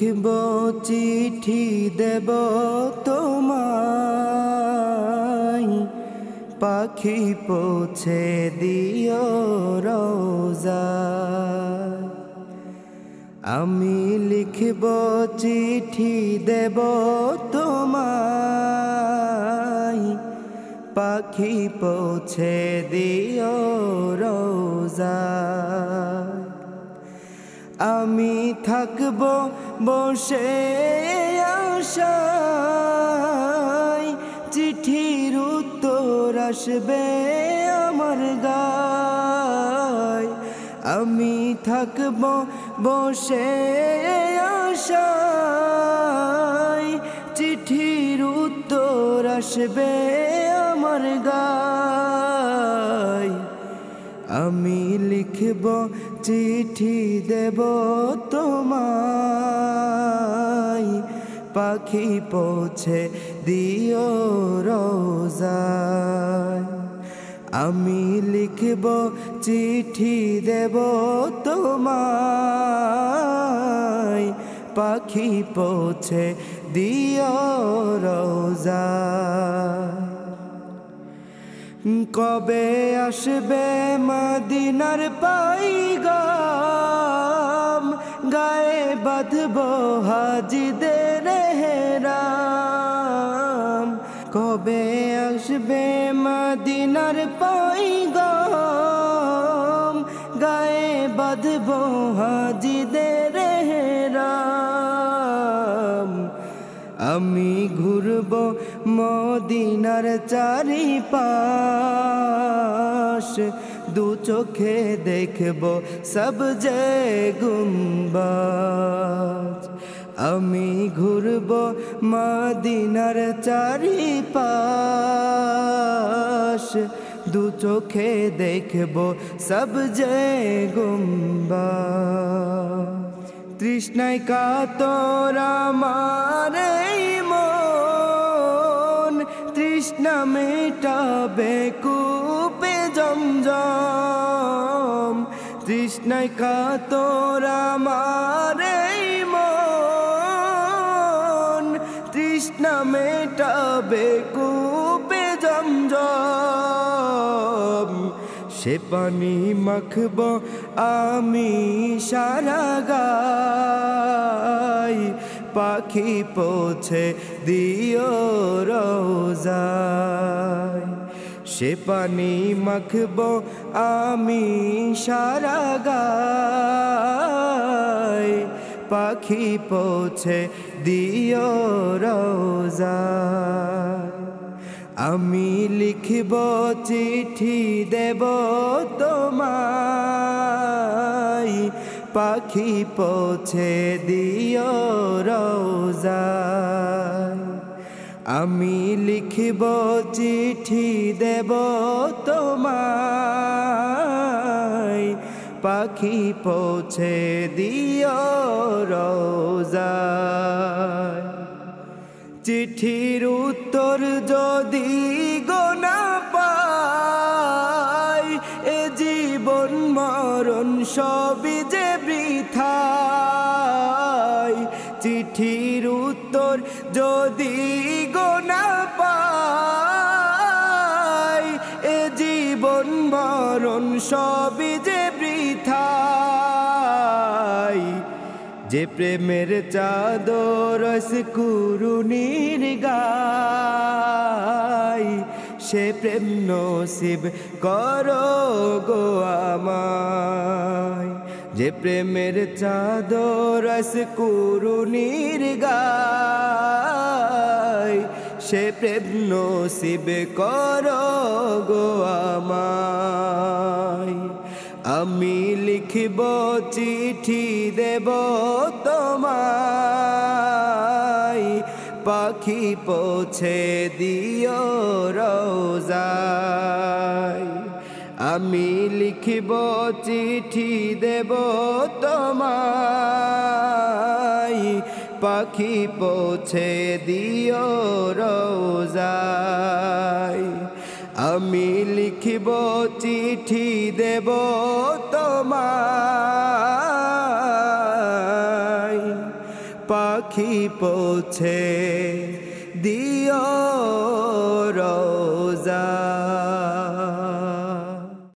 লিখব চিঠি দেব তোমায়, পাখি পৌঁছে দিও রোজায়। আমি লিখব চিঠি দেব তোমায়, পাখি পৌঁছে দিও রোজায়। আমি থাকব বসে আশায়, চিঠির উত্তর আসবে আমার গায়। আমি থাকব বসে আশায়, চিঠির উত্তর আসবে আমার গায়। আমি লিখব চিঠি দেব তোমায়, পাখি পৌঁছে দিও রোজায়। আমি লিখব চিঠি দেব তোমায়, পাখি পৌঁছে দিও রোজায়। কবে আসবে মদিনার পয়গাম, গায়ে বাঁধব হাজিদের হেরাম। কবে আসবে মদিনার পয়গাম, গায়ে বাঁধব হাজিদের হেরাম। আমি ঘুরব মদিনার চারিপাশ, দু চোখে দেখব সবজে গুম্বাজ। আমি ঘুরব মদিনার চারিপাশ, দু চোখে দেখব সবজে গুম্বাজ। তৃষ্ণায় কাতর আমার এই মন, তৃষ্ণা মেটাবে কূপে জমজম। তৃষ্ণায় কাতর আমার এই মন, তৃষ্ণা মেটাবে কূপে জমজম। সে পানি মাখব আমি সারা গায়, পাখি পৌঁছে দিও রোজায়। সে পানি মাখব আমি সারা গায়, পাখি পৌঁছে দিও রোজায়। আমি লিখব চিঠি দেব তোমায়, পাখি পৌঁছে দিও রোজায়। আমি লিখব চিঠি দেব তোমায়, পাখি পৌঁছে দিও রোজায়। চিঠির উত্তর যদি গো না পাই, এ জীবন মরণ সবই যে বৃথায়। চিঠির উত্তর যদি গো না পাই, এ জীবন মরণ সবই যে বৃথায়। যে প্রেমের চাদর কুরুনির গায়, সে প্রেম নসিব করো গো আমায়। যে প্রেমের চাদর কুরুনির গায়, সে প্রেম নসিব করো গো আমায়। আমি লিখব চিঠি দেব তোমায়, পাখি পৌঁছে দিও রোজায়। আমি লিখব চিঠি দেব তোমায়, পাখি পৌঁছে দিও রোজায়। আমি লিখব চিঠি দেব তোমায়, পাখি পৌঁছে দিও রোজা।